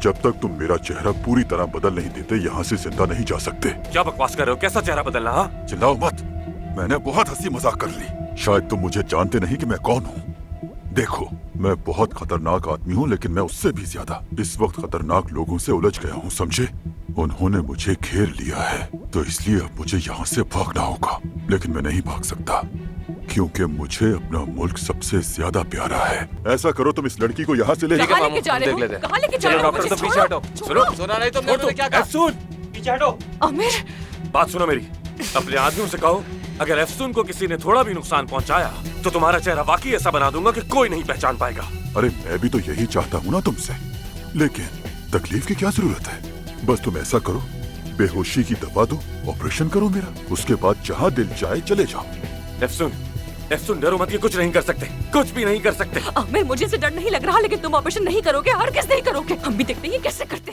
जब तक तुम मेरा चेहरा पूरी तरह बदल नहीं देते यहाँ से जिंदा नहीं जा सकते। क्या बकवास कर रहे हो? कैसा चेहरा बदलना? हाँ, चिल्लाओ मत, मैंने बहुत हंसी मजाक कर ली। शायद तुम मुझे जानते नहीं कि मैं कौन हूँ। देखो, मैं बहुत खतरनाक आदमी हूँ, लेकिन मैं उससे भी ज्यादा इस वक्त खतरनाक लोगों से उलझ गया हूँ, समझे? उन्होंने मुझे घेर लिया है, तो इसलिए अब मुझे यहाँ से भागना होगा। लेकिन मैं नहीं भाग सकता, क्योंकि मुझे अपना मुल्क सबसे ज्यादा प्यारा है। ऐसा करो, तुम इस लड़की को यहाँ से ले ठीक है कहाँ मामू, लेके जा रहे देख हो? लेते हैं। कहाँ लेके जा चलो रहे हो? डॉक्टर, मुझे तुम पीछे हटो। सुनो, सुना नहीं तुमने छोड़ दो। क्या कहा? एफसून, पीछे हटो। आमिर, बात सुनो मेरी। अपने आदमियों से कहो, अगर एफसून को किसी ने थोड़ा भी नुकसान पहुंचाया तो तुम्हारा चेहरा वाकई ऐसा बना दूंगा कि कोई नहीं पहचान पाएगा। अरे मैं भी तो यही चाहता हूँ ना तुमसे, लेकिन तकलीफ की क्या जरूरत है? बस तुम ऐसा करो, बेहोशी की दवा दो, ऑपरेशन करो मेरा, उसके बाद जहाँ दिल चाहे चले जाओ। एफसून, एफसून डरो मत, ये कुछ नहीं कर सकते, कुछ भी नहीं कर सकते। आमिर मुझे से डर नहीं लग रहा, लेकिन तुम ऑपरेशन नहीं करोगे, हरगिज़ नहीं करोगे। हम भी देखते हैं ये कैसे करते हैं।